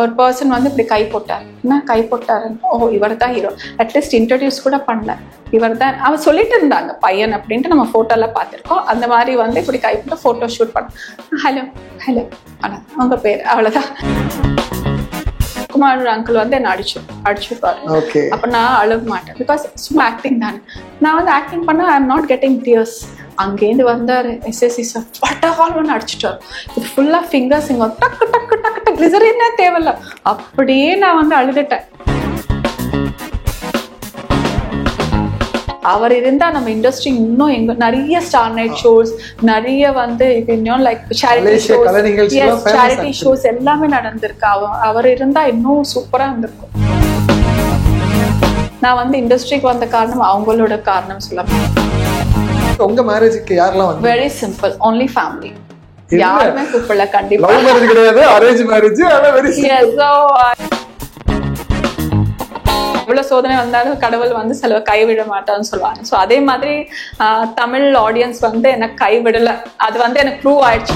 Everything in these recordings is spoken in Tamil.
ஒரு பர்சன் வந்து இப்படி கை போட்டார், என்ன கை போட்டாருன்னு, ஓ இவர் தான் ஹீரோ, அட்லீஸ்ட் இன்ட்ரடியூஸ் கூட பண்ணல, இவர் தான் அவன் சொல்லிட்டு இருந்தாங்க பையன் அப்படின்ட்டு நம்ம ஃபோட்டோலாம் பார்த்துருக்கோம். அந்த மாதிரி வந்து இப்படி கை போட்டு ஃபோட்டோ ஷூட் பண்ண, ஹலோ ஹலோ ஆனால் உங்கள் பேர், அவ்வளோதான். குமார் அங்கிள் வந்து என்ன அடிச்சுப்பாரு. அப்போ நான் அழுக மாட்டேன், பிகாஸ் சும்மா ஆக்டிங் தானே. நான் வந்து ஆக்டிங் பண்ண I am not getting tears. அங்கேருந்து வந்தார் எஸ்எஸ்சி சார், பட்டகால்னு அடிச்சுட்டார். இது ஃபுல்லாக ஃபிங்கர்ஸ் இங்கே டக்கு டக்கு டக்கு டக்கு கிளிசரின்னே தேவையில்ல, அப்படியே நான் வந்து அழுதுட்டேன். அவர் இருந்தா நம்ம இண்டஸ்ட்ரி இன்னும் எங்க நிறைய ஸ்டார் நைட் ஷோஸ், நிறைய வந்து இன்னும் லைக் சேரிட்டி ஷோஸ் எல்லாமே நடந்திருக்கு. அவர் இருந்தா இன்னும் சூப்பரா இருந்திருக்கும். நான் வந்து இண்டஸ்ட்ரிக்கு வந்த காரணம் அவங்களோட காரணம் சொல்லலாம். உங்க மேரேஜுக்கு யாரெல்லாம் வந்து? வெரி சிம்பிள், ஒன்லி ஃபேமிலி, யாருமே கூப்பிடல. கண்டிப்பா லவ் மேரேஜ் கிடையாது, அரேஞ்ச் மேரேஜ். ஆனா வெரி எவ்வளவு சோதனை வந்தாலும் கடவுள் வந்து சில கைவிட மாட்டான்னு சொல்லுவாங்க. ஸோ அதே மாதிரி தமிழ் ஆடியன்ஸ் வந்து எனக்கு கைவிடல, அது வந்து எனக்கு ப்ரூவ் ஆயிடுச்சு.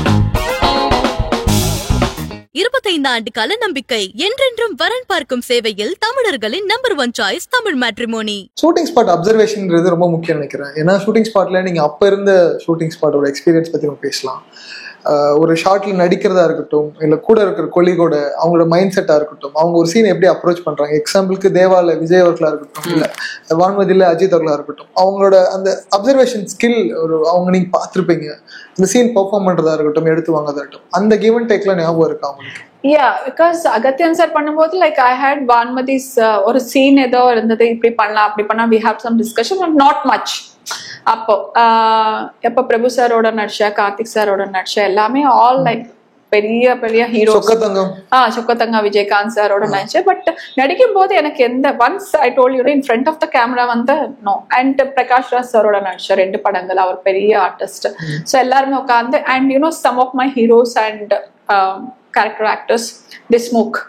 25 ஆண்டு கால நம்பிக்கை, என்றென்றும் வரன் பார்க்கும் சேவையில் தமிழர்களின் number 1 choice Tamil matrimony. Shooting spot அப்சர்வேஷன்ன்றது ரொம்ப முக்கியம் நினைக்கிறேன். ஏன்னா ஷூட்டிங் ஸ்பாட்ல நீங்க அப்ப இருந்த ஷூட்டிங் ஸ்பாட்டோட எக்ஸ்பீரியன்ஸ் பத்தி நம்ம பேசலாம். ஒரு ஷார்ட்ல நடிக்கிறதா இருக்கட்டும், இல்ல கூட இருக்கிற கொலிகோட அவங்களோட மைண்ட் செட்டா இருக்கட்டும், அவங்க ஒரு சீன் எப்படி அப்ரோச் பண்றாங்க. எக்ஸாம்பிளுக்கு தேவால விஜய் அவர்களா இருக்கட்டும், இல்ல வான்மதியில அஜித் அவர்களா இருக்கட்டும், அவங்களோட அந்த அப்சர்வேஷன் ஸ்கில் ஒரு அவங்க நீங்க பார்த்துருப்பீங்க. இந்த சீன் பெர்ஃபார்ம் பண்றதா இருக்கட்டும், எடுத்து வாங்கதா இருக்கட்டும், அந்த கிவ் அண்ட் டேக்லாம் ஞாபகம் இருக்கா அவங்களுக்கு? பிகாஸ் அகத்தியன் சார் பண்ணும்போது லைக் ஐ ஹேட் வான்மதிஸ் ஒரு சீன் ஏதோ இருந்தது, இப்படி பண்ணலாம் அப்படி பண்ணா, we have some discussion, not much. அப்போ எப்ப பிரபு சாரோட நடிச்ச, கார்த்திக் சாரோட நடிச்ச எல்லாமே ஆல் லைக் பெரிய பெரிய ஹீரோ. சொக்கத்தங்கா விஜயகாந்த் சாரோட நடிச்சேன். பட் நடிக்கும் போது எனக்கு எந்த once I told you in front of the camera வந்து நோ. அண்ட் பிரகாஷ் ராஜ் சாரோட நடிச்ச 2 படங்கள், அவர் பெரிய ஆர்டிஸ்ட். ஸோ எல்லாருமே உட்காந்து and you know some of my heroes and character actors they smoke.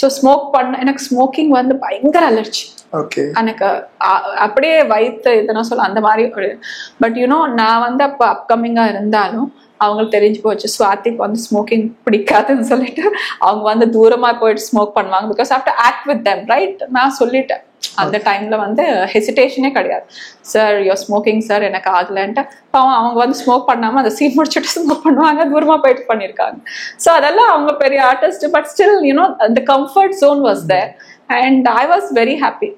So smoke பண்ண எனக்கு ஸ்மோக்கிங் வந்து பயங்கர அலர்ஜி. எனக்கு அப்படியே வயிற்று இதனா சொல்ல அந்த மாதிரி ஒரு. பட் யூனோ நான் வந்து அப்போ அப்கமிங்கா இருந்தாலும் அவங்களுக்கு தெரிஞ்சு போச்சு ஸ்வாதிக்கு வந்து ஸ்மோக்கிங் பிடிக்காதுன்னு சொல்லிட்டு அவங்க வந்து தூரமா போயிட்டு ஸ்மோக் பண்ணுவாங்க. Because have to act with them, right? நான் சொல்லிட்டேன் அந்த டைம்ல வந்து ஹெசிடேஷனே கிடையாது. சார் யூர் ஸ்மோக்கிங் சார், எனக்கு ஆகலன்ட்டு அவங்க வந்து ஸ்மோக் பண்ணாம அந்த சீன் முடிச்சுட்டு ஸ்மோக் பண்ணுவாங்க, தூரமா போயிட்டு பண்ணியிருக்காங்க. ஸோ அதெல்லாம் அவங்க பெரிய artist. But still you know the comfort zone was there and I was very happy.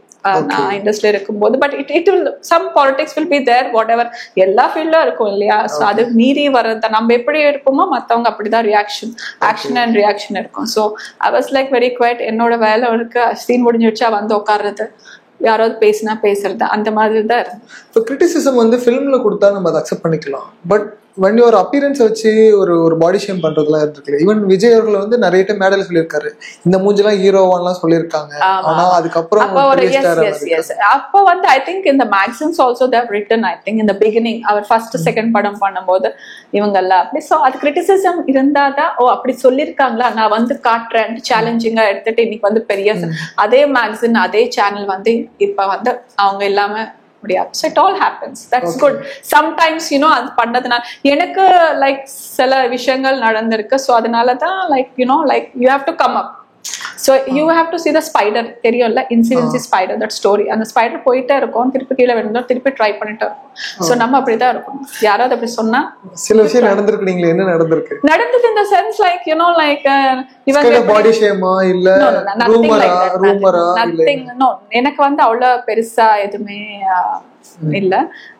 நான் இண்டஸ்ட்ரியில இருக்கும்போது. But it will some politics will be there, whatever, எல்லா ஃபீல்டும் இருக்கும் இல்லையா? ஸோ அது மீறி வர்றது நம்ம எப்படி இருப்போமோ மற்றவங்க அப்படிதான் ஆக்ஷன் அண்ட் ரியாக்ஷன் இருக்கும். So I was like very quiet. என்னோட வேலை இருக்கு, சீன் முடிஞ்சிடுச்சா வந்து உட்கார்றது, யாராவது பேசினா பேசுறது, அந்த மாதிரி தான் இருக்கும். இப்போ கிரிட்டிசிசம் வந்து ஃபிலிம்ல கொடுத்தா நம்ம அதை அக்செப்ட் பண்ணிக்கலாம். பட் when your appearance வச்சு ஒரு பாடி ஷேம் பண்றதுலாம் இருக்கு. ஈவன் விஜய் அவர்கள் வந்து நிறைய டைம் மேடல் சொல்லியிருக்காரு, இந்த மூஞ்சிலாம் ஹீரோவான்லாம் சொல்லியிருக்காங்க. ஆனா அதுக்கப்புறம் அப்போ வந்து ஐ திங்க் இந்த magazines also they have written, I think இந்த பிகினிங் அவர் ஃபர்ஸ்ட் செகண்ட் படம் பண்ணும்போது இவங்கெல்லாம் அப்படி. ஸோ அது கிரிட்டிசிசம் இருந்தாதான் ஓ அப்படி சொல்லியிருக்காங்களா, நான் வந்து காட்டுறேன், சேலஞ்சிங்கா எடுத்துட்டு இன்னைக்கு வந்து பெரிய அதே மேக்சின் அதே சேனல் வந்து இப்ப வந்து அவங்க இல்லாம முடியாது. So it all happens. That's good. Sometimes you know அது பண்ணதுனால எனக்கு லைக் சில விஷயங்கள் நடந்திருக்கு. ஸோ அதனால தான் like you know like you have to come up. So you have to see the spider, தெரியும்ல, இன்சிடென்சி ஸ்பைடர், தட் ஸ்டோரி. அந்த ஸ்பைடர் போயிட்டே இருக்கும், திருப்பி கீழே விழுந்தோம், திருப்பி ட்ரை பண்ணிட்டே இருக்கும். ஸோ நம்ம அப்படிதான் இருக்கும். யாராவது அப்படி சொன்னா சில விஷயம் நடந்திருக்கு. என்ன நடந்திருக்கு? நடந்தது இந்த sense like you know like இவங்க பாடி ஷேமா இல்ல ரூமரா நத்திங். நோ, எனக்கு வந்து அவ்வளவு பெருசா எதுவுமே இல்ல.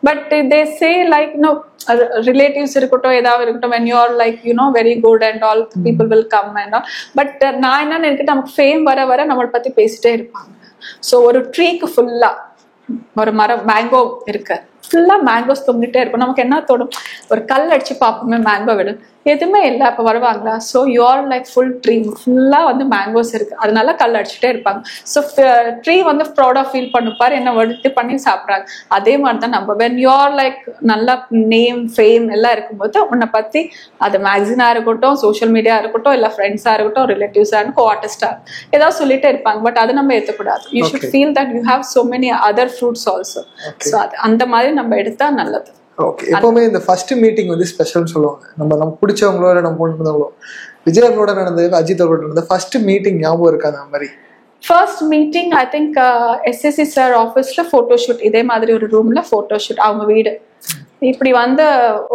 But they say like no relatives இருக்கட்டும், ஏதாவது இருக்கட்டும், when you are like you know very good and all people will come and all. But நான் என்ன நினைக்கிட்டு, நமக்கு ஃபேம் வர வர நம்மளை பத்தி பேசிட்டே இருப்பாங்க. ஸோ ஒரு ட்ரீக்கு ஃபுல்லா ஒரு மரம் மேங்கோ இருக்கு, ஃபுல்லா மேங்கோஸ் தொங்கிட்டே இருக்கும். நமக்கு என்ன தோணும், ஒரு கல் அடிச்சு பார்ப்போமே மேங்கோ விடும், எதுவுமே இல்லை. அப்போ வருவாங்களா? So you are like full tree ஃபுல்லாக வந்து மேங்கோஸ் இருக்கு, அதனால கல் அடிச்சுட்டே இருப்பாங்க. ஸோ ட்ரீ வந்து ப்ரௌடாக ஃபீல் பண்ணுப்பார், என்ன வடுத்து பண்ணி சாப்பிட்றாங்க. அதே மாதிரி தான் நம்ம வென் யூ ஆர் லைக் நல்லா நேம் ஃபேம் எல்லாம் இருக்கும்போது உன்னை பற்றி அது மேக்சினாக இருக்கட்டும், சோஷியல் மீடியா இருக்கட்டும், இல்லை ஃப்ரெண்ட்ஸாக இருக்கட்டும், ரிலேட்டிவ்ஸாக இருக்கட்டும், ஆர்டிஸ்டாக ஏதாவது சொல்லிட்டே இருப்பாங்க. பட் அது நம்ம ஏற்றக்கூடாது. You should feel that you have so many other fruits also. So அது அந்த மாதிரி நம்ம எடுத்தா நல்லது. ஓகே. எப்பவுமே இந்த ஃபர்ஸ்ட் மீட்டிங் வந்து ஸ்பெஷல்னு சொல்லுவாங்க. நம்ம பிடிச்சவங்களோ இல்லை நம்ம பொண்ணுங்களோ விஜய் அவர்களோட நடந்தது, அஜித் அவர்களோட நடந்தது ஃபர்ஸ்ட் மீட்டிங் ஞாபகம் இருக்கா? அந்த மாதிரி first meeting I think SSC sir ஆஃபீஸ்ல ஃபோட்டோஷூட், இதே மாதிரி ஒரு ரூம்ல ஃபோட்டோஷூட். அவங்க வீடு இப்படி வந்து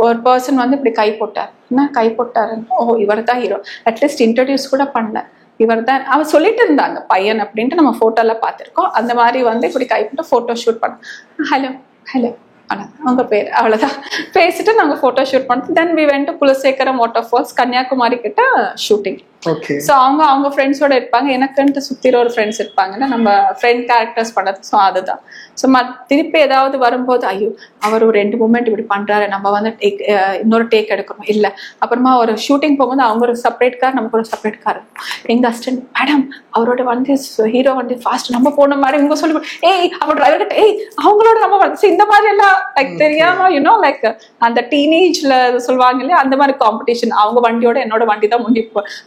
ஒரு பர்சன் வந்து இப்படி கை போட்டார். என்ன கை போட்டாருன்னு, ஓ இவர் தான் ஹீரோ, அட்லீஸ்ட் இன்ட்ரடியூஸ் கூட பண்ணல, இவர் தான் அவன் சொல்லிட்டு இருந்தாங்க பையன் அப்படின்ட்டு நம்ம ஃபோட்டோல பார்த்துருக்கோம். அந்த மாதிரி வந்து இப்படி கை போட்டு ஃபோட்டோ ஷூட் பண்ணோம். ஹலோ ஹலோ அவங்க பேர் அவ்வளோதான் பேசிட்டு நாங்கள் ஃபோட்டோ ஷூட் பண்ணோம். Then we went to Kulasekaram water falls, Kanyakumari கிட்ட ஷூட்டிங். ஸோ அவங்க ஃப்ரெண்ட்ஸோட இருப்பாங்க, எனக்குன்ட்டு சுத்திர ஒரு ஃப்ரெண்ட்ஸ் இருப்பாங்கன்னா நம்ம ஃப்ரெண்ட் கேரக்டர்ஸ் பண்ணது. ஸோ அதுதான். ஸோ திருப்பி ஏதாவது வரும்போது ஐயோ அவர் ஒரு 2 மூமெண்ட் இப்படி பண்றாரு, நம்ம வந்து இன்னொரு டேக் எடுக்கணும் இல்லை. அப்புறமா ஒரு ஷூட்டிங் போகும்போது அவங்க ஒரு செப்பரேட் கார், நமக்கு ஒரு செப்பரேட் கார். எங்க அசிஸ்டன்ட் மேடம் அவரோட வந்து ஹீரோ வந்து ஃபாஸ்ட் நம்ம போன மாதிரி இவங்க சொல்லி ஏய் அவர் டிரைவர் கிட்ட ஏய் அவங்களோட நம்ம வந்து இந்த மாதிரி எல்லாம் லைக் தெரியாம யூனோ லைக் அந்த டீனேஜ்ல சொல்லுவாங்க இல்லையா, அந்த மாதிரி காம்படிஷன். அவங்க வண்டியோட என்னோட வண்டி தான்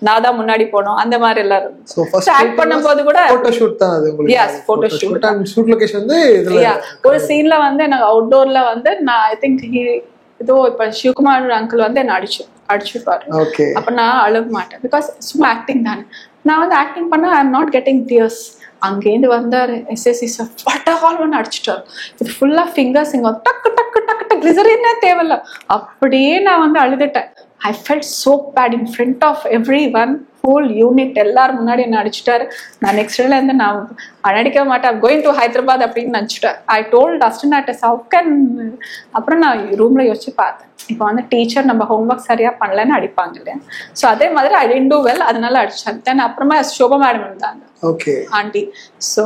நான் தான் முன்னாடி போனோம், அந்த மாதிரி எல்லாம் இருந்துச்சு. பண்ணும்போது கூட போட்டோ ஷூட் தான் அது உங்களுக்கு. Yes photo shoot. And shoot location வந்து ஒரு சீன்ல வந்து எனக்கு அவுட்டோர்ல வந்து நான் ஐ திங்க் இதோ இப்ப சிவகுமார் அங்கிள் வந்து என்ன அடிச்சுப்பாரு. அப்ப நான் அழுக மாட்டேன், பிகாஸ் சும்மா ஆக்டிங் தானே. நான் வந்து ஆக்டிங் பண்ண I am not getting tears. அங்கேருந்து வந்தாரு எஸ்எஸ்சி சார் பட்டகால் ஒன்று அடிச்சுட்டாரு. இது ஃபுல்லா ஃபிங்கர்ஸ் இங்க டக்கு டக்கு டக்கு டக்கு கிளிசரின்னே தேவையில்ல, அப்படியே நான் வந்து அழுதுட்டேன். I felt so bad in front of everyone, whole unit எல்லாரும் முன்னாடி என்ன அடிச்சுட்டாரு. நான் நெக்ஸ்ட் டேல இருந்து நான் அடிக்க மாட்டேன், கோயிங் டு ஹைதராபாத் அப்படின்னு நினச்சிட்டேன். I told assistant how can. அப்புறம் நான் ரூம்ல யோசிச்சு பார்த்தேன், இப்போ வந்து டீச்சர் நம்ம ஹோம்ஒர்க் சரியா பண்ணலன்னு அடிப்பாங்க இல்லையா. ஸோ அதே மாதிரி ஐ didn't do well, அதனால அடிச்சாங்க. தென் அப்புறமா சோபா மேடம் இருந்தாங்க ஆண்டி. ஸோ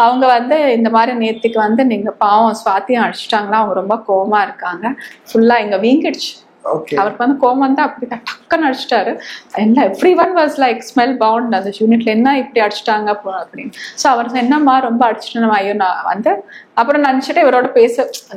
அவங்க வந்து இந்த மாதிரி நேற்றுக்கு வந்து நீங்க பாவம் ஸ்வாத்தியம் அடிச்சுட்டாங்களா, அவங்க ரொம்ப கோவமா இருக்காங்க, ஃபுல்லா இங்க வீங்கிடுச்சு. அவருக்கு வந்து கோவம் வந்து அப்படி டக்குன்னு அடிச்சுட்டாரு. என்ன everyone was like smell pound அந்த யூனிட்ல, என்ன இப்படி அடிச்சுட்டாங்க அப்படின்னு. ஸோ அவர் என்னம்மா ரொம்ப அடிச்சுட்டு நம்ம ஐயோ நான் வந்து அப்புறம் நினச்சிட்டு இவரோட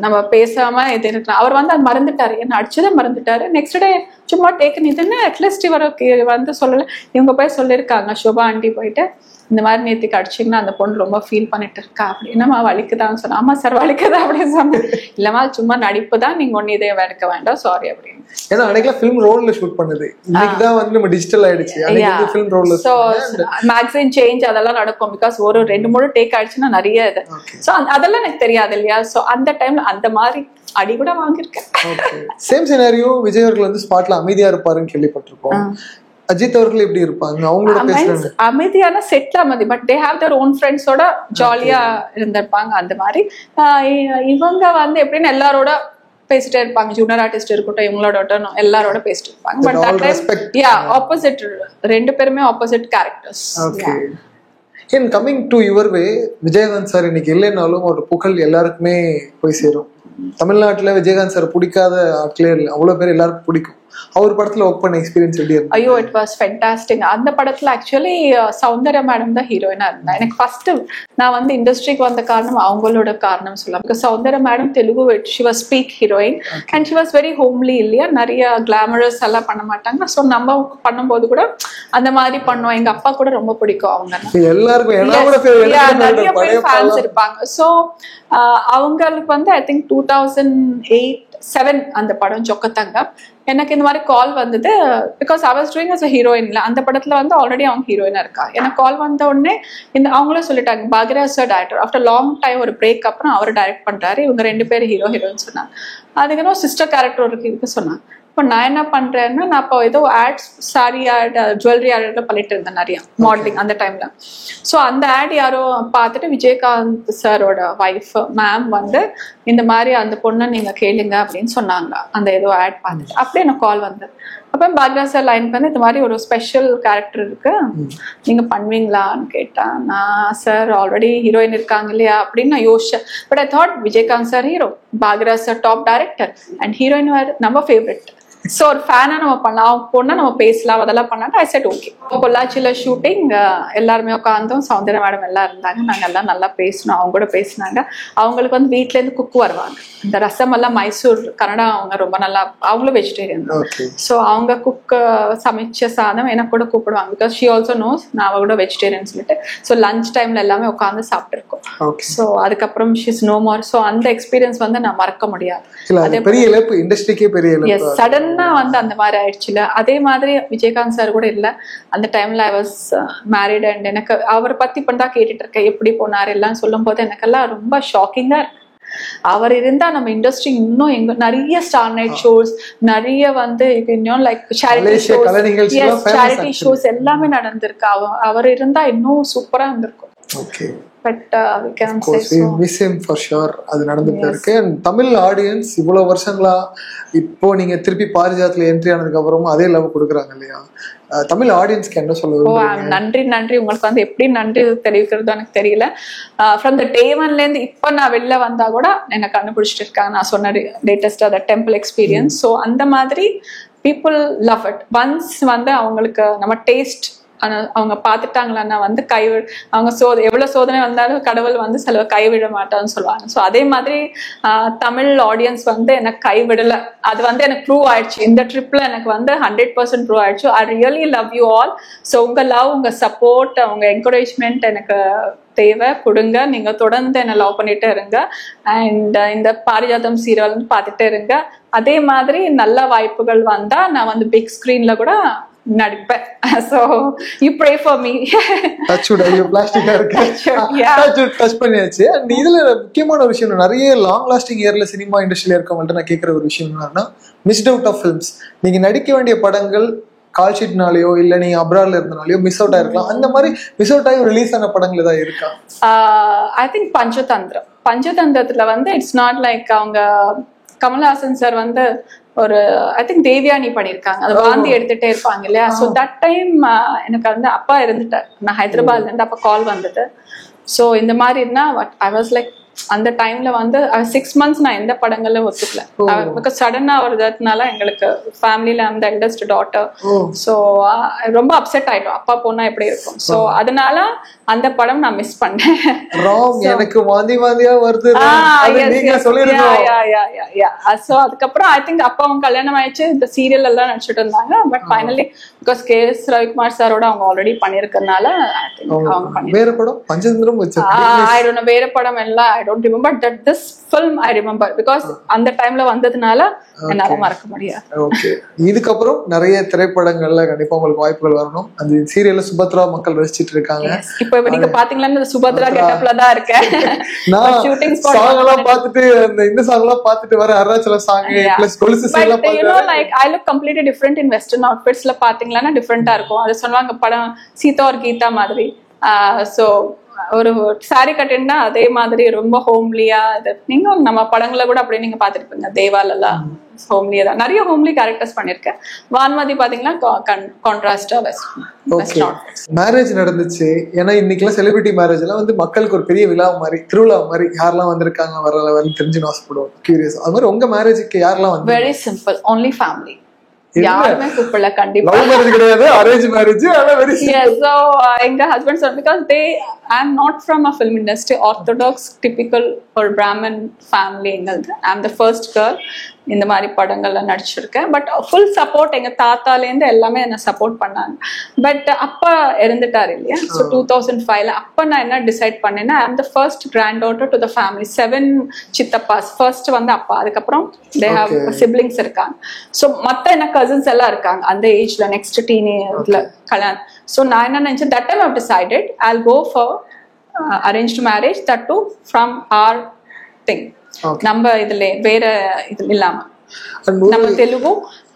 நம்ம பேசாம இது இருக்கலாம். அவர் வந்து அது மறந்துட்டாரு, என்ன அடிச்சதே மறந்துட்டாரு. நெக்ஸ்ட் டே சும்மா டேக்கு இதுன்னு அட்லீஸ்ட் இவருக்கு வந்து சொல்லலை. இவங்க போய் சொல்லியிருக்காங்க சோபா ஆண்டி போயிட்டு, இந்த மாதிரி நேற்றுக்கு அடிச்சிங்கன்னா அந்த பொண்ணு ரொம்ப ஃபீல் பண்ணிட்டு இருக்கா அப்படின்னா வலிக்குதான்னு சொன்னா. ஆமா சார் வலிக்குதா அப்படின்னு சொன்னேன். இல்லமா சும்மா நடிப்பு தான், நீங்க ஒன்னு இதே எடுக்க வேண்டாம் சாரி அப்படின்னு. ஏன்னா அன்னைக்கு ஃபிலிம் ரோல்ல ஷூட் பண்ணது, இன்னைக்கு தான் வந்து நம்ம டிஜிட்டல் ஆயிடுச்சு. அன்னைக்கு ஃபிலிம் ரோல்ல சோ மேகசின் சேஞ்ச் அதெல்லாம் நடக்கும். பிகாஸ் ஒரு 2-3 டேக் ஆயிடுச்சுன்னா நிறைய இது. சோ அதெல்லாம் எனக்கு தெரியாது இல்லையா. சோ அந்த டைம்ல அந்த மாதிரி அடி கூட வாங்கியிருக்கேன். Same scenario. விஜய் அவர்கள் வந்து ஸ்பாட்ல அமைதியா இருப்பாருன்னு கேள்விப்பட்டிருக்கோம். அஜித் அவர்கள் எப்படி இருப்பாங்க? அவங்களோட பேசுறாங்க அமைதியான செட்ல அமைதி, but they have their own ஃப்ரெண்ட்ஸோட ஜாலியா இருந்திருப்பாங்க. அந்த மாதிரி இவங்க வந்து எப்படின்னு எல்லாரோட பேசிட்டே இருப்பாங்க. ஜூனியர் ஆர்டிஸ்ட் இருக்கட்டும் இவங்களோட எல்லாரோட பேசிட்டு இருப்பாங்க. But that time yeah opposite, 2 பேருமே opposite characters. Okay. In coming to your way, Vijayakanth sir இன்னைக்கு இல்லைனாலும் ஒரு புகழ் எல்லாருக்குமே போய் சேரும். தமிழ்நாட்டுல விஜயகாந்த் சார் பிடிக்காத ஆட்களே இல்லை, அவ்வளவு பேர் எல்லாருக்கும் பிடிக்கும். அவர் படத்துல ஒர்க் பண்ண எக்ஸ்பீரியன்ஸ் எப்படி இருக்கு? ஐயோ இட் வாஸ் ஃபென்டாஸ்டிக். அந்த படத்துல ஆக்சுவலி சௌந்தர்யா மேடம் தான் ஹீரோயினா இருந்தா. எனக்கு ஃபர்ஸ்ட் நான் வந்து இண்டஸ்ட்ரிக்கு வந்த காரணம் அவங்களோட காரணம் சொல்லலாம். Because Soundarya madam Telugu she was speak heroine and she was very homely இல்லையா, நிறைய கிளாமரஸ் எல்லாம் பண்ண மாட்டாங்க. ஸோ நம்ம பண்ணும்போது கூட அந்த மாதிரி பண்ணுவோம். எங்க அப்பா கூட ரொம்ப பிடிக்கும் அவங்க, எல்லாருக்கும் நிறைய பேர் ஃபேன்ஸ் இருப்பாங்க. ஸோ அவங்களுக்கு வந்து ஐ திங்க் 2008-7 அந்த படம் சொக்கத்தங்கம். எனக்கு இந்த மாதிரி கால் வந்தது. Because I was doing as a ஹீரோயின்ல, அந்த படத்துல வந்து ஆல்ரெடி அவங்க ஹீரோயினா இருக்கா. எனக்கு கால் வந்த உடனே அவங்களே சொல்லிட்டாங்க Bhagyaraj sir director, after long time ஒரு பிரேக் அப்புறம் அவர் டைரக்ட் பண்றாரு, இவங்க 2 பேரும் ஹீரோயின் சொன்னாங்க. அதுக்கு சிஸ்டர் கேரக்டர் இருக்கு சொன்னாங்க. இப்போ நான் என்ன பண்றேன்னா, நான் இப்போ ஏதோ ads sorry ad jewellery ad பண்ணிட்டு இருந்தேன் நிறைய மாடலிங் அந்த டைம்ல. ஸோ அந்த ஆட் யாரோ பார்த்துட்டு விஜயகாந்த் சாரோட ஒய்ஃப் மேம் வந்து இந்த மாதிரி அந்த பொண்ணை நீங்க கேளுங்க அப்படின்னு சொன்னாங்க. அந்த ஏதோ ஆட் பார்த்துட்டு அப்படியே எனக்கு கால் வந்தது. அப்போ பாக்யராஜ் சார் லைன் பண்ணி இந்த மாதிரி ஒரு ஸ்பெஷல் கேரக்டர் இருக்கு நீங்க பண்ணுவீங்களான்னு கேட்டேன். நான் சார் ஆல்ரெடி ஹீரோயின் இருக்காங்க இல்லையா அப்படின்னு நான் யோசிச்சேன். But I thought Vijayakanth sir hero, Bhagyaraj sir top director and heroine நம்ம ஃபேவரட். ஸோ ஒரு ஃபேனா நம்ம பண்ணலாம், அவங்க பொண்ணா நம்ம பேசலாம், அதெல்லாம் பண்ணாட்டு ஐ செட் ஓகே. பொள்ளாச்சியில ஷூட்டிங் எல்லாருமே உட்காந்தோம், சௌந்தர்யா மேடம் எல்லாம் இருந்தாங்க, நாங்கள் எல்லாம் நல்லா பேசணும். அவங்க கூட பேசினாங்க. அவங்களுக்கு வந்து வீட்டிலேருந்து குக்கு வருவாங்க. இந்த ரசம் எல்லாம் மைசூர் கன்னடா அவங்க ரொம்ப நல்லா, அவங்களும் வெஜிடேரியன் தான். ஸோ அவங்க குக்கு சமைச்ச சாதம் எனக்கு கூட கூப்பிடுவாங்க. பிகாஸ் ஷி ஆல்சோ நோஸ் நான் அவ கூட வெஜிடேரியன் சொல்லிட்டு. ஸோ லஞ்ச் டைம்ல எல்லாமே உட்காந்து சாப்பிட்டுருக்கோம். ஸோ அதுக்கப்புறம் ஷீஸ் நோ மோர். ஸோ அந்த எக்ஸ்பீரியன்ஸ் வந்து நான் மறக்க முடியாது. பெரிய இழப்பு, இண்டஸ்ட்ரிக்கே பெரிய இழப்பு. சடன் சடனா வந்து அந்த மாதிரி ஆயிடுச்சுல. அதே மாதிரி விஜயகாந்த் சார் கூட இல்லை அந்த டைம்ல. ஐ வாஸ் மேரிட் அண்ட் எனக்கு அவரை பத்தி இப்பதான் கேட்டுட்டு இருக்கேன் எப்படி போனார் எல்லாம் சொல்லும் போது எனக்கெல்லாம் ரொம்ப ஷாக்கிங்கா இருக்கு. அவர் இருந்தா நம்ம இண்டஸ்ட்ரி இன்னும் எங்க நிறைய ஸ்டார் நைட் ஷோஸ், நிறைய வந்து இன்னும் லைக் சேரிட்டி ஷோஸ் எல்லாமே நடந்திருக்கு. அவர் இருந்தா இன்னும் சூப்பரா இருந்திருக்கும். But we can say so. Miss him for sure. அது நடந்துட்டு இருக்கு. தமிழ் ஆடியன்ஸ் இவ்வளவு வருஷங்களா இப்போ நீங்க திருப்பி பாரிஜாத்ல என்ட்ரி ஆனதுக்கு அப்புறமா அதே லவ் கொடுக்குறாங்க இல்லையா? தமிழ் ஆடியன்ஸ்க்கு என்ன சொல்லுவீங்க? நன்றி உங்களுக்கு வந்து எப்படி நன்றி தெரிவிக்கிறது எனக்கு தெரியல. ஃப்ரம் த டே ஒன்ல இருந்து இப்ப நான் வெளில வந்தா கூட என்ன கண்டுபிடிச்சிட்டு இருக்காங்க. நான் சொன்ன லேட்டஸ்டா த டெம்பிள் எக்ஸ்பீரியன்ஸ். ஸோ அந்த மாதிரி பீப்புள் லவ் இட். ஒன்ஸ் வந்து அவங்களுக்கு நம்ம டேஸ்ட் அவங்க பாத்துட்டாங்களா வந்து அவங்க எவ்வளவு சோதனை வந்தாலும் கடவுள் வந்து சில கைவிட மாட்டான்னு சொல்லுவாங்க. ஸோ அதே மாதிரி தமிழ் ஆடியன்ஸ் வந்து எனக்கு கைவிடல. அது வந்து எனக்கு ப்ரூவ் ஆயிடுச்சு இந்த ட்ரிப்ல. எனக்கு வந்து 100% ப்ரூவ் ஆயிடுச்சு. I really love you all. So உங்க லவ், உங்க சப்போர்ட், உங்க என்கரேஜ்மெண்ட் எனக்கு தேவை. கொடுங்க. நீங்க தொடர்ந்து என்ன லவ் பண்ணிட்டே இருங்க. அண்ட் இந்த பாரிஜாதம் சீரியல் வந்து பார்த்துட்டே இருங்க. அதே மாதிரி நல்ல வாய்ப்புகள் வந்தா நான் வந்து பிக் ஸ்கிரீன்ல கூட நடிப்பேன். So you pray for me. Touched ஐயோ பிளாஸ்டிக்கா இருக்கு. டச்சுட் டச் பண்ணியாச்சு. அண்ட் இதுல முக்கியமான ஒரு விஷயம், நிறைய லாங் லாஸ்டிங் இயர்ல சினிமா இண்டஸ்ட்ரியில இருக்கவங்கள்ட்ட நான் கேட்கிற ஒரு விஷயம் என்னன்னா, மிஸ்ட் அவுட் ஆஃப் ஃபிலிம்ஸ். நீங்க நடிக்க வேண்டிய படங்கள் கால் ஷீட்னாலயோ இல்ல நீங்க அப்ராட்ல இருந்தனாலயோ மிஸ் அவுட் ஆயிருக்கலாம். அந்த மாதிரி மிஸ் அவுட் ஆகி ரிலீஸ் ஆன படங்கள் ஏதாவது இருக்கா? ஐ திங்க் பஞ்சதந்திரத்துல வந்து இட்ஸ் நாட் லைக் அவங்க கமல்ஹாசன் சார் வந்து ஒரு ஐ திங்க் தேவியானி பண்ணிருக்காங்க. அது வாந்தி எடுத்துட்டே இருப்பாங்க இல்லையா? ஸோ தட் டைம் எனக்கு வந்து அப்பா இருந்துட்டார். நான் ஹைதராபாத்ல இருந்து அப்ப கால் வந்தது. ஸோ இந்த மாதிரி இருந்தா ஐ வாஸ் லைக் அந்த டைம்ல வந்து 6 months நான் எந்த படங்களும் ஒத்துக்கல. பிகாஸ் சடனா வருதுனால எங்களுக்கு ஃபேமிலியில அந்த எல்டஸ்ட் டாட்டர். ஸோ ரொம்ப அப்செட் ஆயிட்டோம். அப்பா போனா எப்படி இருக்கும். ஸோ அதனால அந்த படம் நான் மிஸ் பண்ணேன். எனக்கு வாந்தியா வருது. ஸோ அதுக்கப்புறம் ஐ திங்க் அப்பா அவங்க கல்யாணம் ஆயிடுச்சு. இந்த சீரியல் எல்லாம் நடிச்சுட்டு இருந்தாங்க. But finally because KS Ravikumar சாரோட அவங்க ஆல்ரெடி பண்ணிருக்கனால அவங்க வேற படம் பஞ்சதந்திரம் வேற படம் எல்லாம் I don't remember that this film I remember because அந்த டைம்ல வந்ததுனால என்னால மறக்க முடியாது. ஓகே, இதுக்கப்புறம் நிறைய திரைப்படங்கள்ல கண்டிப்பா உங்களுக்கு வாய்ப்புகள் வரணும். அந்த சீரியல்ல சுபத்ரா மக்கள் ரசிச்சிட்டு இருக்காங்க. இப்போ நீங்க பாத்தீங்கன்னா சுபத்ரா கெட்டப்ல தான் இருக்கேன். நான் ஷூட்டிங் சாங் எல்லாம் பார்த்துட்டு இந்த சாங் எல்லாம் பார்த்துட்டு வர அருணாச்சல சாங் பிளஸ் கொலுசு சீன் எல்லாம் பார்த்து you know like I look completely different in western outfitsல பாத்தீங்கன்னா டிஃபரெண்டா இருக்கும். அது சொல்லுவாங்க படம் சீதா और கீதா மாதிரி. சோ ஒரு சாரி கட்டினா அதே மாதிரி ரொம்ப ஹோம்லியா. நீங்க நம்ம படங்களை கூட அப்படியே நீங்க பாத்துருப்பீங்க. தேவாலெல்லாம் ஹோம்லியா தான் நிறைய ஹோம்லி கேரக்டர்ஸ் பண்ணிருக்கேன். வான்மதி பாத்தீங்கன்னா கான்ட்ராஸ்டா மேரேஜ் நடந்துச்சு. ஏன்னா இன்னைக்கெல்லாம் செலிபிரிட்டி மேரேஜ் எல்லாம் வந்து மக்களுக்கு ஒரு பெரிய விழா மாதிரி, திருவிழா மாதிரி. யாரெல்லாம் வந்திருக்காங்க வரல தெரிஞ்சுன்னு ஆசைப்படுவோம், கியூரியஸ். அது மாதிரி உங்க மேரேஜுக்கு யாரெல்லாம் வந்து? Very simple, only family. யாருமே கூப்பிடல. கண்டிப்பா கிடையாது, அரேஞ்ச் மேரேஜ். So எங்க ஹஸ்பண்ட் சொன்ன because I am not from a film industry, orthodox typical or Brahmin family. எங்களுக்கு I am the first girl இந்த மாதிரி படங்கள்ல நடிச்சிருக்கேன். பட் ஃபுல் சப்போர்ட் எங்க தாத்தால இருந்து எல்லாமே என்ன சப்போர்ட் பண்ணாங்க. பட் அப்பா இறந்துட்டாரு இல்லையா? ஸோ 2005ல அப்ப நான் என்ன டிசைட் பண்ணேன்னா I am the first granddaughter to the family. 7 சித்தப்பாஸ். First வந்து அப்பா, அதுக்கப்புறம் they have siblings இருக்காங்க. ஸோ மத்த என்ன கசின்ஸ் எல்லாம் இருக்காங்க அந்த ஏஜ்ல, நெக்ஸ்ட் டீனேஜ்ல கல்யாணம். ஸோ நான் என்ன நினைச்சேன், that time I've decided I'll go for arranged marriage, that too from our thing. நம்ம இதுல வேற இது இல்லாம நம்ம தெலுங்கு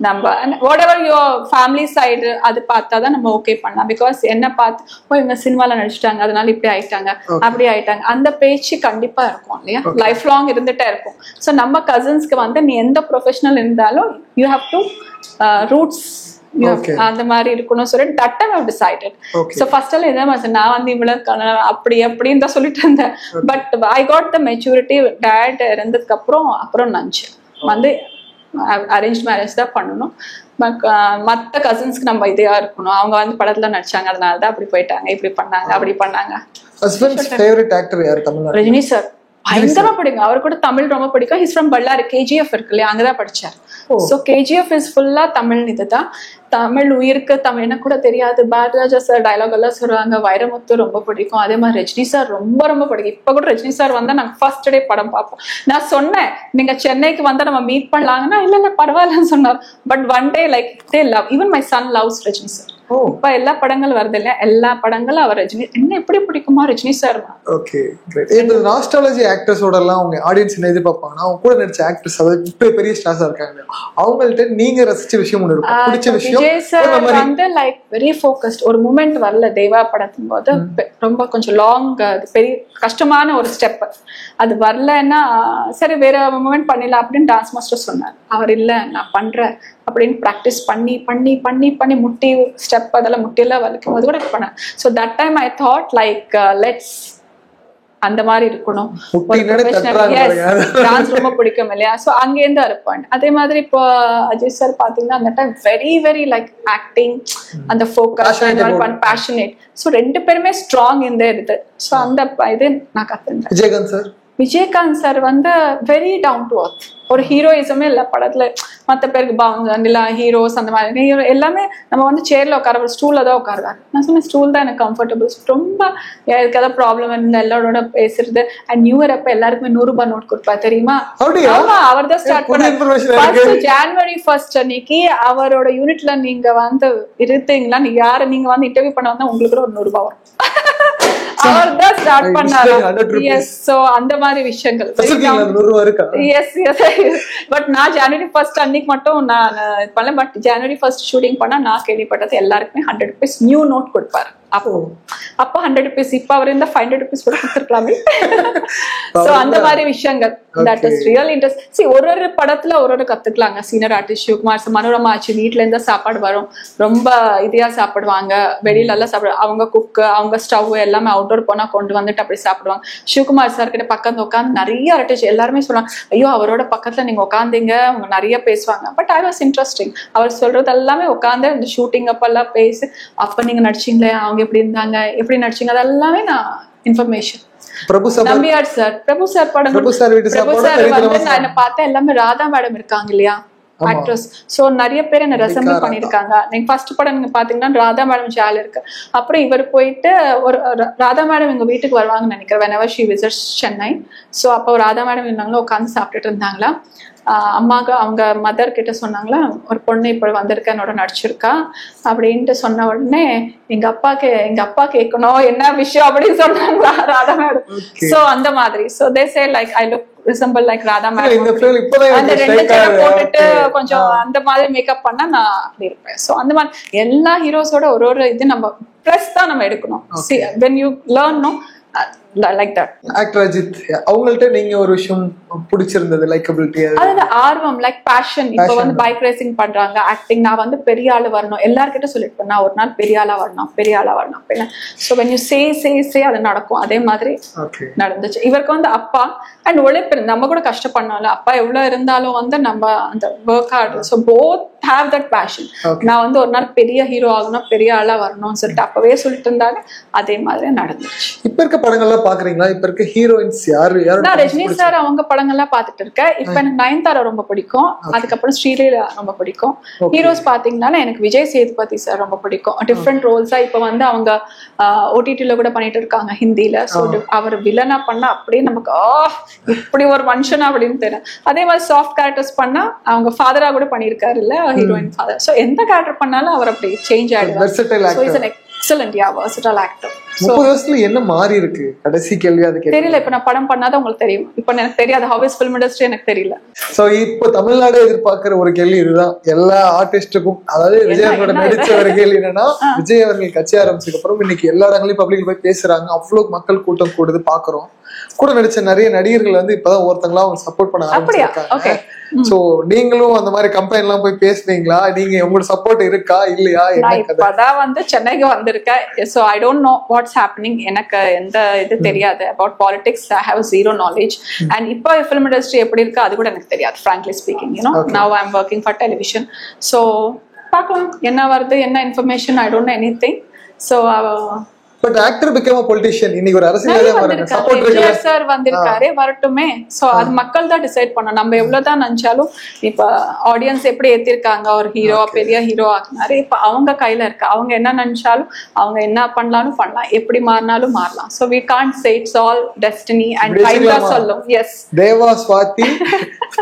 நம்ம whatever your family side அது பார்த்தாதான் நம்ம ஓகே பண்ணலாம். பிகாஸ் என்ன பார்த்து இவங்க சினிமால நடிச்சிட்டாங்க அதனால இப்படி ஆயிட்டாங்க அப்படி ஆயிட்டாங்க அந்த பேச்சு கண்டிப்பா இருக்கும் இல்லையா? லைஃப் லாங் இருந்துட்டே இருக்கும். ஸோ நம்ம கசின்ஸ்க்கு வந்து நீ எந்த ப்ரொஃபஷனல் இருந்தாலும் யூ ஹாவ் டு ரூட்ஸ் அந்த மாதிரி இருக்கணும் சொல்லிட்டு that time I've decided. So first எல்லாம் என்ன மாதிரி நான் வந்து இவ்வளவு அப்படி அப்படின்னு தான் சொல்லிட்டு இருந்தேன். But I got the maturity. Date இருந்ததுக்கு அப்புறம் நினைச்சு வந்து அரேஞ்ச் மேரேஜ் தான் பண்ணணும். மற்ற கசின்ஸ்க்கு நம்ம இதையா இருக்கணும். அவங்க வந்து படத்துல நடிச்சாங்க அதனாலதான் அப்படி போயிட்டாங்க, இப்படி பண்ணாங்க அப்படி பண்ணாங்க. ரஜினி சார் பயங்கரமா பிடிக்கும். அவர் கூட தமிழ் ரொம்ப பிடிக்கும். His from Bellary. KGF இருக்கு இல்லையா, அங்கதான் படிச்சார். ஸோ KGF இஸ் ஃபுல்லா தமிழ் இதுதான். தமிழ் உயிருக்கு தமிழ் எனக்கு கூட தெரியாது. பாரதிராஜா சார் டைலாக் எல்லாம் சொல்லுவாங்க. வைரமுத்து ரொம்ப பிடிக்கும். அதே மாதிரி ரஜினி சார் ரொம்ப ரொம்ப பிடிக்கும். இப்ப கூட ரஜினி சார் வந்தா நாங்க ஃபர்ஸ்ட் டே படம் பார்ப்போம். நான் சொன்னேன் நீங்க சென்னைக்கு வந்தா நம்ம மீட் பண்ணலாங்கன்னா இல்ல பரவாயில்லன்னு சொன்னார். But one day like they love, even my son loves Rajini sir. இப்ப எல்லா படங்கள் வருது இல்லையா, எல்லா படங்களும் அவர் ரஜினி என்ன எப்படி பிடிக்குமா ரஜினி சார். Okay great. இந்த நாஸ்டாலஜி ஆக்டர்ஸோட எல்லாம் அவங்க ஆடியன்ஸ் என்ன எதிர்பார்ப்பாங்கன்னா அவங்க கூட நடிச்ச ஆக்டர்ஸ் அதாவது இப்ப பெரிய ஸ்டார்ஸா இருக்காங்க அவங்கள்ட்ட நீங்க ரசிச்ச விஷயம் ஒண்ணு இருக்கும், பிடிச்ச விஷயம். விஜய் சார் வந்து லைக் வெரி ஃபோக்கஸ்ட். ஒரு மூமெண்ட் வரல தேவா படத்தின் போது ரொம்ப கொஞ்சம் லாங் பெரிய கஷ்டமான ஒரு ஸ்டெப் அது வரலன்னா சரி வேற மூமெண்ட் பண்ணிடலாம் அப்படின்னு டான்ஸ் மாஸ்டர் சொன்னார். அவர் இல்ல நான் பண்றேன் அப்படின்னு ப்ராக்டிஸ் பண்ணி பண்ணி பண்ணி பண்ணி முட்டி ஸ்டெப் அதெல்லாம் முட்டியெல்லாம் வலிக்கும் போது கூட பண்ணேன். So that time I thought like let's அந்த மாதிரி இருக்கணும். டான்ஸ் ரொம்ப பிடிக்கும் இல்லையா, ஸோ அங்கேருந்து இருப்பேன். அதே மாதிரி இப்போ அஜய் சார் பாத்தீங்கன்னா அந்த time very very like acting அந்த ஃபோக்கஸ் பேஷனேட். ஸோ ரெண்டு பேருமே ஸ்ட்ராங் இந்த இது. ஸோ அந்த இது நான் கத்துந்தேன். விஜயகாந்த் சார் வந்து வெரி டவுன் டு அர்த். ஒரு ஹீரோயிசமே இல்லை படத்துல. மற்ற பேருக்கு பாவங்க ஹீரோஸ் அந்த மாதிரி ஹீரோ எல்லாமே நம்ம வந்து சேர்ல உட்கார ஸ்டூல்ல தான் உட்காருவாங்க. நான் சொன்னேன் ஸ்டூல் தான் எனக்கு கம்ஃபர்டபிள். ரொம்ப யாருக்கு ஏதாவது ப்ராப்ளம் இருந்தா எல்லாரோட பேசுறது. அண்ட் நியூ இயர் அப்ப எல்லாருக்குமே 100 ரூபாய் நோட் கொடுப்பா தெரியுமா. அவர் தான் ஸ்டார்ட் பண்ணாரு. ஜனவரி 1 அன்னைக்கு அவரோட யூனிட்ல நீங்க வந்து இருந்தீங்களா, நீங்க யாரு நீங்க வந்து இன்டர்வியூ பண்ண வந்தா உங்களுக்கு கூட ஒரு 100 ரூபாய் வரும். அவர் தான் ஸ்டார்ட் பண்ணாரு. எஸ், சோ அந்த மாதிரி விஷயங்கள். S S. பட் நான் ஜனவரி 1 அன்னைக்கு மட்டும் நான் பண்ணல. பட் ஜனவரி 1 ஷூட்டிங் பண்ணா நான் கேள்விப்பட்டது எல்லாருக்குமே 100 ரூபீஸ் நியூ நோட் கொடுப்பாரு. அப்போ 100 ரூபீஸ். இப்ப அவர் இந்த 500 ரூபீஸ் கூட கொடுத்துருக்கலாமே. சோ அந்த மாதிரி விஷயங்கள் that is real interest. C ஒரு படத்துல ஒரு கத்துக்கலாங்க. சீனியர் ஆர்டிஸ்ட் சிவகுமார் மனோரமா ஆச்சு வீட்டுல இருந்தா சாப்பாடு வரும். ரொம்ப இதையா சாப்பிடுவாங்க. வெளியில எல்லாம் சாப்பிடு. அவங்க குக்கு அவங்க ஸ்டவ் எல்லாமே அவுட்டோர் போனா கொண்டு வந்துட்டு அப்படி சாப்பிடுவாங்க. சிவகுமார் சார் கிட்ட பக்கத்துல உட்காந்து நிறைய ஆர்டிஸ்ட் எல்லாருமே சொல்லுவாங்க ஐயோ அவரோட பக்கத்துல நீங்க உட்காந்தீங்க அவங்க நிறைய பேசுவாங்க. But I was interesting. அவர் சொல்றது எல்லாமே உட்காந்து இந்த ஷூட்டிங் அப்ப எல்லாம் பேசி அப்ப நீங்க நடிச்சீங்களே அவங்க எப்படி இருந்தாங்க எப்படி நடிச்சீங்க அதெல்லாமே நான் இன்ஃபர்மேஷன். நம்பியார் சார் பிரபு சார் படம் பிரபு சார் வந்து நான் என்ன பார்த்தேன் எல்லாமே ராதா மேடம் இருக்காங்க இல்லையா ஆக்ட்ரஸ். சோ நிறைய பேர் என்ன ரெசம்பிள் பண்ணிருக்காங்க. நீங்க ஃபர்ஸ்ட் படம் நீங்க பாத்தீங்கன்னா ராதா மேடம் ஜால் இருக்கு. அப்புறம் இவர் போயிட்டு ஒரு ராதா மேடம் எங்க வீட்டுக்கு வருவாங்கன்னு நினைக்கிறேன் whenever she visits Chennai. So அப்போ ராதா மேடம் இருந்தாங்களா உட்காந்து சாப்பிட்டுட்டு இருந்தாங்களா. அம்மாவுக்கு அவங்க மதர் கிட்ட சொன்னாங்களா ஒரு பொண்ணு இப்ப வந்திருக்க என்னோட நடிச்சிருக்கா அப்படின்ட்டு சொன்ன உடனே எங்க அப்பா கேட்கணும் என்ன விஷயம் அப்படின்னு சொன்னாங்களா ராதா மேடம். சோ அந்த மாதிரி. So they say like I look resemble like Radha madam. அந்த 2 சேலை போட்டுட்டு கொஞ்சம் அந்த மாதிரி மேக்கப் பண்ணா நான் அப்படி இருப்பேன். சோ அந்த மாதிரி எல்லா ஹீரோஸோட ஒரு இது நம்ம ப்ளஸ் தான் நம்ம எடுக்கணும். when you learn no like that. Actor Ajith அவங்கள்ட்ட நீங்க ஒரு விஷயம் பிடிச்சிருந்தது லைக்கபிலிட்டி அது ஆர்வம் லைக் பேஷன். இப்போ வந்து பைக் ரேசிங் பண்றாங்க ஆக்டிங். நான் வந்து பெரிய ஆளு வரணும் எல்லார்கிட்ட சொல்லிட்டு நான் ஒரு நாள் பெரிய ஆளா வரணும். ஸோ when you say அது நடக்கும். அதே மாதிரி நடந்துச்சு. இவருக்கு வந்து அப்பா அண்ட் உழைப்பு நம்ம கூட கஷ்டப்படணும்ல. அப்பா எவ்வளவு இருந்தாலும் வந்து நம்ம அந்த work hard. So both have that passion. நான் வந்து ஒரு நாள் பெரிய ஹீரோ ஆகணும் பெரிய ஆளா வரணும்னு சொல்லிட்டு அப்பவே சொல்லிட்டு இருந்தாங்க. அதே மாதிரி நடந்துச்சு. இப்ப இருக்க படங்கள்லாம் பாக்குறீங்களா? இப்ப இருக்க ஹீரோயின்ஸ் யாரு? நான் ரஜினி சார் அவங்க படங்கள்லாம் பாத்துட்டு இருக்கேன். இப்ப எனக்கு நயன்தாரா ரொம்ப பிடிக்கும். அதுக்கப்புறம் ஸ்ரீலீலா ரொம்ப பிடிக்கும். ஹீரோஸ் பாத்தீங்கன்னா எனக்கு விஜய் சேதுபதி சார் ரொம்ப பிடிக்கும். டிஃப்ரெண்ட் ரோல்ஸா இப்ப வந்து அவங்க ஓடிடில கூட பண்ணிட்டு இருக்காங்க ஹிந்தில. ஸோ அவர் வில்லனா பண்ணா அப்படியே நமக்கு இப்படி ஒரு மனுஷனா அப்படின்னு தெரியும். அதே மாதிரி சாஃப்ட் கேரக்டர்ஸ் பண்ணா அவங்க ஃபாதரா கூட பண்ணிருக்காரு இல்ல ஹீரோயின் ஃபாதர். சோ எந்த கேரக்டர் பண்ணாலும் அவர் அப்படி சேஞ்ச் ஆயிடுவார். எக்ஸலென்ட் யா versatile actor. 30 வருஷத்துல என்ன மாறி இருக்கு? கடைசி கேள்வி அது தெரியல. இப்ப நான் படம் பண்ணாதான் உங்களுக்கு தெரியும். இப்ப எனக்கு தெரியாது how is film industry எனக்கு தெரியல. சோ இப்போ தமிழ்நாடு எதிர்பார்க்கிற ஒரு கேள்வி இதுதான் எல்லா ஆர்டிஸ்டுக்கும். அதாவது விஜய் அவரோட நடிச்ச ஒரு கேள்வி என்னன்னா விஜய் அவர்கள் கட்சி ஆரம்பிச்சதுக்கு அப்புறம் இன்னைக்கு எல்லா இடங்களையும் பப்ளிக்ல போய் பேசுறாங்க. அவ்வளவு மக்கள் கூட்டம் கூடுது பாக்குறோம். கூட நடிச்ச நிறைய நடிகர்கள் வந்து இப்பதான் ஒருத்தங்களா அவங்க சப்போர்ட் பண்ண ஆரம்பிச்சிருக்காங்க. சோ நீங்களும் அந்த மாதிரி கம்பெனி எல்லாம் போய் பேசுனீங்களா? நீங்க உங்களோட சப்போர்ட் இருக்கா இல்லையா? இப்பதான் வந்து சென்னைக்கு வந்திருக்கேன். So I don't know what's happening. எனக்கு எந்த இது தெரியாது about politics. I have zero knowledge. And இப்போ ஃபிலிம் இண்டஸ்ட்ரி எப்படி இருக்கு அது கூட எனக்கு தெரியாது frankly speaking. Now I'm working for television. So பார்க்கலாம் என்ன வருது என்ன information. I don't know anything. So but actor become a politician. இன்னைக்கு ஒரு அரசியல்வாதியா மாறுங்க. சப்போர்ட் எம்ஜிஆர் சார் வந்திருக்காரு, வரட்டுமே. சோ அது மக்கள் தான் டிசைட் பண்ணணும். நம்ம எவ்வளவுதான் நினைச்சாலும் இப்ப ஆடியன்ஸ் எப்படி ஏத்திருக்காங்க, ஒரு ஹீரோவா பெரிய ஹீரோ ஆக்குனாரு. இப்ப அவங்க கையில இருக்கு. அவங்க என்ன நினைச்சாலும் அவங்க என்ன பண்ணலாலும் பண்ணலாம், எப்படி மாறினாலும் மாறலாம். So we can't say it's all destiny and time தான் சொல்லும். எஸ், தேவா ஸ்வாதி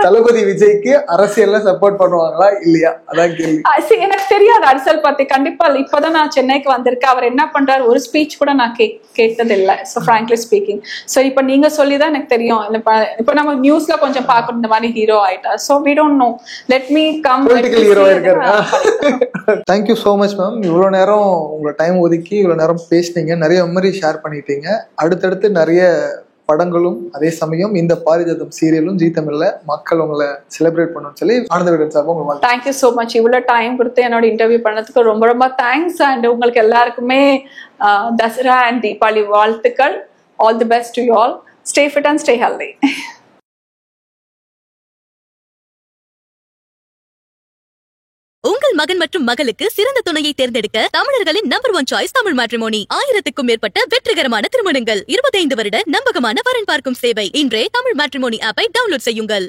தளபதி விஜய்க்கு அரசியல்ல சப்போர்ட் பண்ணுவாங்களா இல்லையா, அதான் கேள்வி. எனக்கு தெரியாது அரசியல் பத்தி. கண்டிப்பா இப்பதான் நான் சென்னைக்கு வந்திருக்கேன். அவர் என்ன பண்றாரு ஒரு ஸ்பீச் கூட நான் கேட்டது இல்லை. So frankly speaking. ஸோ இப்போ நீங்க சொல்லிதான் எனக்கு தெரியும். இப்போ நம்ம நியூஸ்ல கொஞ்சம் பார்க்கணும் இந்த மாதிரி ஹீரோ ஆயிட்டா. So we don't know, let me come. Political hero இருக்காரு. Thank you so much ma'am. இவ்வளோ நேரம் உங்களை டைம் ஒதுக்கி இவ்வளோ நேரம் பேசினீங்க, நிறைய மெமரி ஷேர் பண்ணிட்டீங்க. அடுத்தடுத்து நிறைய படங்களும் அதே சமயம் இந்த பாரிஜாதம் சீரியலும் ஜீ தமிழ்ல மக்கள் உங்களை செலிப்ரேட் பண்ணணும்னு சொல்லி ஆனந்த விகடன் சார் உங்களுக்கு தேங்க்யூ ஸோ மச். இவ்வளவு டைம் கொடுத்து என்னோட இன்டர்வியூ பண்ணதுக்கு ரொம்ப ரொம்ப தேங்க்ஸ். அண்ட் உங்களுக்கு எல்லாருக்குமே தசரா அண்ட் தீபாவளி வாழ்த்துக்கள். All the best to you all. Stay fit and stay healthy. உங்கள் மகன் மற்றும் மகளுக்கு சிறந்த துணையை தேர்ந்தெடுக்க தமிழர்களின் நம்பர் 1 சாய்ஸ் தமிழ் மேட்ரிமோனி. 1000க்கும் மேற்பட்ட வெற்றிகரமான திருமணங்கள், 25 வருட நம்பகமான வரன் பார்க்கும் சேவை. இன்றே தமிழ் மேட்ரிமோனி ஆப்பை டவுன்லோட் செய்யுங்கள்.